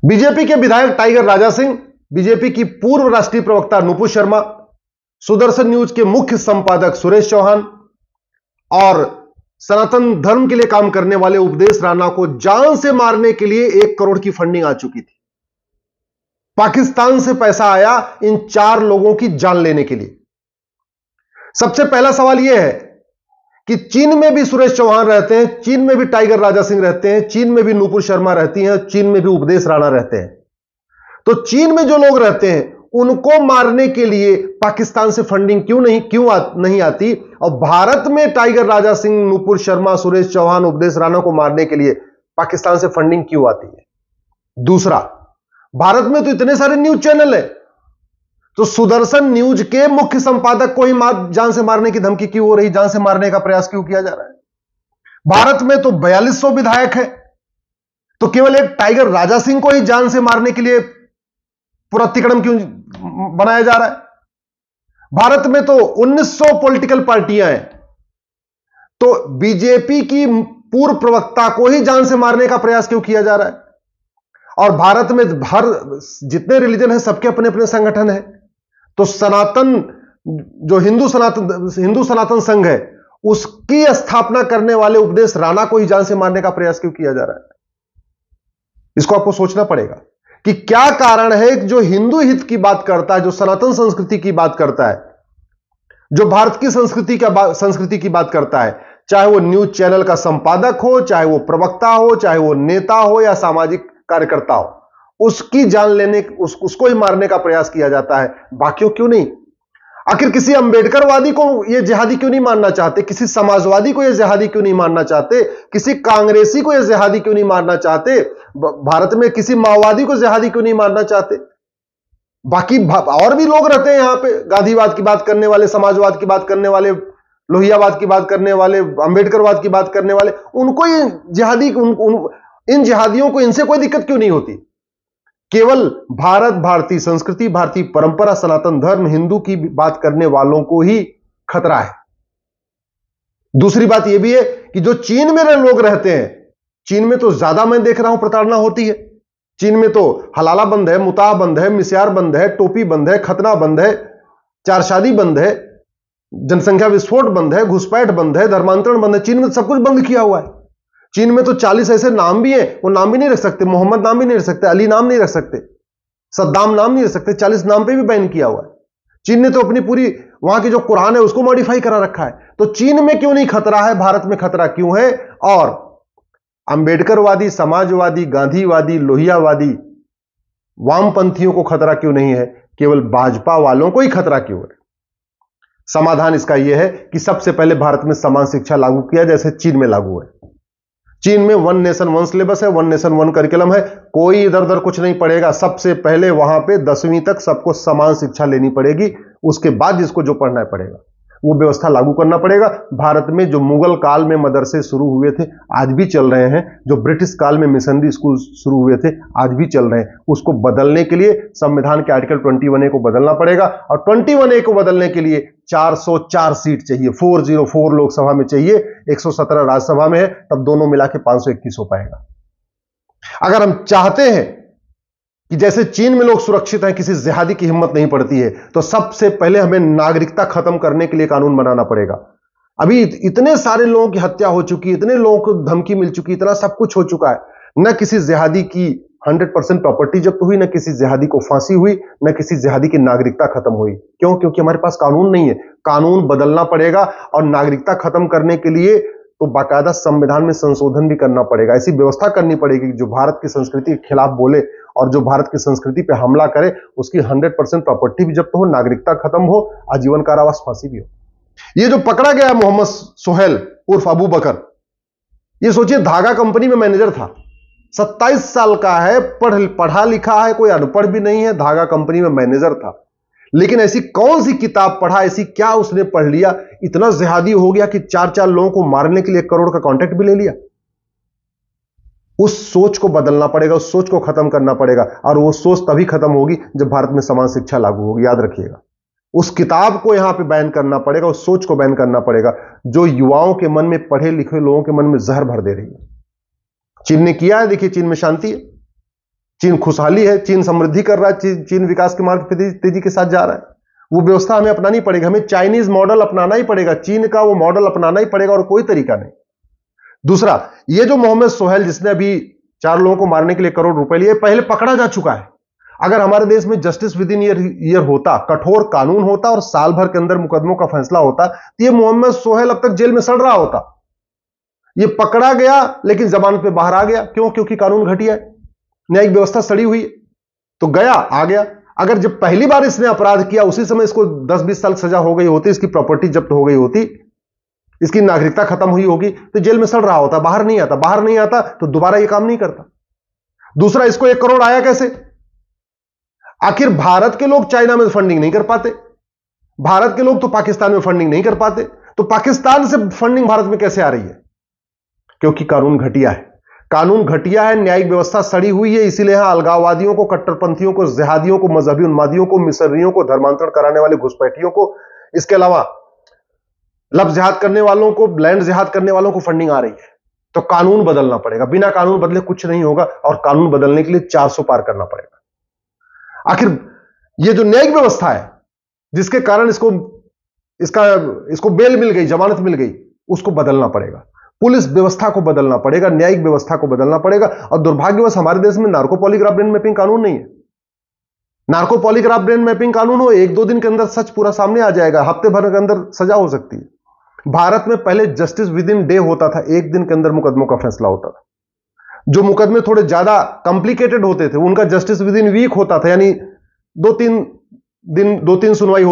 BJP के विधायक tiger Raja Singh, BJP की पूर्व राष्ट्रीय प्रवक्ता नुपुर शर्मा, सुदर्शन न्यूज के मुख्य संपादक सुरेश चौहान और सनातन धर्म के लिए काम करने वाले उपदेश राणा को जान से मारने के लिए 1 करोड़ की फंडिंग आ चुकी थी। पाकिस्तान से पैसा आया इन 4 लोगों की जान लेने के लिए। सबसे पहला सवाल यह है कि चीन में भी सुरेश चौहान रहते हैं, चीन में भी टाइगर राजा सिंह रहते हैं, चीन में भी नुपुर शर्मा रहती हैं, चीन में भी उपदेश राणा रहते हैं। तो चीन में जो लोग रहते हैं उनको मारने के लिए पाकिस्तान से फंडिंग क्यों नहीं आती, और भारत में टाइगर राजा सिंह, नुपुर शर्मा, सुरेश चौहान, उपदेश राणा को मारने के लिए पाकिस्तान से फंडिंग क्यों आती है? दूसरा, भारत में तो इतने सारे न्यूज चैनल है, तो सुदर्शन न्यूज के मुख्य संपादक को ही जान से मारने की धमकी क्यों हो रही, जान से मारने का प्रयास क्यों किया जा रहा है? भारत में तो 4200 विधायक है, तो केवल एक टाइगर राजा सिंह को ही जान से मारने के लिए पूरा तिकड़म क्यों बनाया जा रहा है? भारत में तो 1900 पॉलिटिकल पार्टियां हैं, तो बीजेपी की पूर्व प्रवक्ता को ही जान से मारने का प्रयास क्यों किया जा रहा है? और भारत में हर जितने रिलीजन है सबके अपने अपने संगठन है, तो सनातन जो हिंदू सनातन संघ है उसकी स्थापना करने वाले उपदेश राणा को ही जान से मारने का प्रयास क्यों किया जा रहा है? इसको आपको सोचना पड़ेगा कि क्या कारण है जो हिंदू हित की बात करता है, जो सनातन संस्कृति की बात करता है, जो भारत की संस्कृति की बात करता है, चाहे वो न्यूज चैनल का संपादक हो, चाहे वो प्रवक्ता हो, चाहे वो नेता हो या सामाजिक कार्यकर्ता हो, उसकी जान लेने उसको ही मारने का प्रयास किया जाता है, बाकियों क्यों नहीं? आखिर किसी अंबेडकरवादी को ये जिहादी क्यों नहीं मानना चाहते? किसी समाजवादी को ये जिहादी क्यों नहीं मानना चाहते? किसी कांग्रेसी को ये जिहादी क्यों नहीं मानना चाहते? भारत में किसी माओवादी को जिहादी क्यों नहीं मानना चाहते? बाकी और भी लोग रहते हैं यहां पे, गांधीवाद की बात करने वाले, समाजवाद की बात करने वाले, लोहियावाद की बात करने वाले, अंबेडकरवाद की बात करने वाले, उनको ये जिहादी इन जिहादियों को इनसे कोई दिक्कत क्यों नहीं होती? केवल भारत, भारतीय संस्कृति, भारतीय परंपरा, सनातन धर्म, हिंदू की बात करने वालों को ही खतरा है। दूसरी बात यह भी है कि जो चीन में लोग रहते हैं, चीन में तो ज्यादा मैं देख रहा हूं प्रताड़ना होती है। चीन में तो हलाला बंद है, मुताह बंद है, मिस्यार बंद है, टोपी बंद है, खतना बंद है, चार शादी बंद है, जनसंख्या विस्फोट बंद है, घुसपैठ बंद है, धर्मांतरण बंद है। चीन में सब कुछ बंद किया हुआ है। चीन में तो 40 ऐसे नाम भी हैं, वो नाम भी नहीं रख सकते, मोहम्मद नाम भी नहीं रख सकते, अली नाम नहीं रख सकते, सद्दाम नाम नहीं रख सकते, 40 नाम पे भी बैन किया हुआ है। चीन ने तो अपनी पूरी वहां की जो कुरान है उसको मॉडिफाई करा रखा है। तो चीन में क्यों नहीं खतरा है, भारत में खतरा क्यों है? और अंबेडकरवादी, समाजवादी, गांधीवादी, लोहियावादी, वामपंथियों को खतरा क्यों नहीं है? केवल भाजपा वालों को ही खतरा क्यों है? समाधान इसका यह है कि सबसे पहले भारत में समान शिक्षा लागू किया जैसे चीन में लागू है। चीन में 1 नेशन 1 सिलेबस है, 1 नेशन 1 करिकुलम है, कोई इधर उधर कुछ नहीं पढ़ेगा। सबसे पहले वहां पे 10वीं तक सबको समान शिक्षा लेनी पड़ेगी, उसके बाद जिसको जो पढ़ना है पड़ेगा, वो व्यवस्था लागू करना पड़ेगा। भारत में जो मुगल काल में मदरसे शुरू हुए थे आज भी चल रहे हैं, जो ब्रिटिश काल में मिशनरी स्कूल शुरू हुए थे आज भी चल रहे हैं। उसको बदलने के लिए संविधान के आर्टिकल 21A को बदलना पड़ेगा, और 21A को बदलने के लिए 404 सीट चाहिए, 404 लोकसभा में चाहिए, 117 राज्यसभा में है, तब दोनों मिला के 521 हो पाएगा। अगर हम चाहते हैं कि जैसे चीन में लोग सुरक्षित हैं, किसी जिहादी की हिम्मत नहीं पड़ती है, तो सबसे पहले हमें नागरिकता खत्म करने के लिए कानून बनाना पड़ेगा। अभी इतने सारे लोगों की हत्या हो चुकी, इतने लोगों को धमकी मिल चुकी, इतना सब कुछ हो चुका है, न किसी जिहादी की 100% प्रॉपर्टी जब्त हुई, न किसी जिहादी को फांसी हुई, न किसी जिहादी की नागरिकता खत्म हुई। क्यों? क्योंकि हमारे पास कानून नहीं है। कानून बदलना पड़ेगा, और नागरिकता खत्म करने के लिए तो बाकायदा संविधान में संशोधन भी करना पड़ेगा। ऐसी व्यवस्था करनी पड़ेगी जो भारत की संस्कृति के खिलाफ बोले और जो भारत की संस्कृति पे हमला करे उसकी 100% प्रॉपर्टी भी जब्त हो, नागरिकता खत्म हो, आजीवन कारावास, फांसी भी हो। ये जो पकड़ा गया मोहम्मद सोहेल उर्फ अबू बकर, ये सोचिए धागा कंपनी में मैनेजर था, 27 साल का है, पढ़ा लिखा है, कोई अनपढ़ भी नहीं है, धागा कंपनी में मैनेजर था। लेकिन ऐसी कौन सी किताब पढ़ा, ऐसी क्या उसने पढ़ लिया, इतना जिहादी हो गया कि 4-4 लोगों को मारने के लिए 1 करोड़ का कॉन्ट्रैक्ट भी ले लिया? उस सोच को बदलना पड़ेगा, उस सोच को खत्म करना पड़ेगा, और वो सोच तभी खत्म होगी जब भारत में समान शिक्षा लागू होगी। याद रखिएगा, उस किताब को यहां पे बैन करना पड़ेगा, उस सोच को बैन करना पड़ेगा जो युवाओं के मन में, पढ़े लिखे लोगों के मन में जहर भर दे रही है। चीन ने किया है, देखिए चीन में शांति है। चीन खुशहाली है, चीन समृद्धि कर रहा है, चीन विकास के मार्ग पर तेजी के साथ जा रहा है। वो व्यवस्था हमें अपनानी पड़ेगी, हमें चाइनीज मॉडल अपनाना ही पड़ेगा, चीन का वो मॉडल अपनाना ही पड़ेगा और कोई तरीका नहीं। दूसरा, ये जो मोहम्मद सोहेल जिसने अभी 4 लोगों को मारने के लिए करोड़ रुपए लिए, पहले पकड़ा जा चुका है। अगर हमारे देश में जस्टिस विद इन ईयर होता, कठोर कानून होता और साल भर के अंदर मुकदमों का फैसला होता, तो ये मोहम्मद सोहेल अब तक जेल में सड़ रहा होता। ये पकड़ा गया लेकिन जमानत पे बाहर आ गया, क्यों? क्योंकि कानून घटिया है, न्यायिक व्यवस्था सड़ी हुई है, तो गया आ गया। अगर जब पहली बार इसने अपराध किया उसी समय इसको 10-20 साल सजा हो गई होती, इसकी प्रॉपर्टी जब्त हो गई होती, इसकी नागरिकता खत्म हुई होगी, तो जेल में सड़ रहा होता, बाहर नहीं आता। बाहर नहीं आता तो दोबारा ये काम नहीं करता। दूसरा, इसको 1 करोड़ आया कैसे? आखिर भारत के लोग चाइना में फंडिंग नहीं कर पाते, भारत के लोग तो पाकिस्तान में फंडिंग नहीं कर पाते, तो पाकिस्तान से फंडिंग भारत में कैसे आ रही है? क्योंकि कानून घटिया है, कानून घटिया है, न्यायिक व्यवस्था सड़ी हुई है। इसीलिए यहां अलगाववादियों को, कट्टरपंथियों को, जिहादियों को, मजहबी उन्मादियों को, मिसरियों को, धर्मांतरण कराने वाले घुसपैठियों को, इसके अलावा लफ्ज जिहाद करने वालों को, लैंड जिहाद करने वालों को फंडिंग आ रही है। तो कानून बदलना पड़ेगा, बिना कानून बदले कुछ नहीं होगा, और कानून बदलने के लिए 400 पार करना पड़ेगा। आखिर ये जो न्यायिक व्यवस्था है जिसके कारण इसको बेल मिल गई, जमानत मिल गई, उसको बदलना पड़ेगा, पुलिस व्यवस्था को बदलना पड़ेगा, न्यायिक व्यवस्था को बदलना पड़ेगा। और दुर्भाग्यवश हमारे देश में नार्को पॉलीग्राफ ब्रेन मैपिंग कानून नहीं है। नार्को पॉलीग्राफ ब्रेन मैपिंग कानून हो, 1-2 दिन के अंदर सच पूरा सामने आ जाएगा, हफ्ते भर के अंदर सजा हो सकती है। भारत में पहले जस्टिस विद इन डे होता था, 1 दिन के अंदर मुकदमों का फैसला होता था। जो मुकदमे थोड़े ज्यादा कॉम्प्लिकेटेड होते थे उनका जस्टिस विद इन वीक होता था, यानी 2-3 दिन 2-3 सुनवाई होती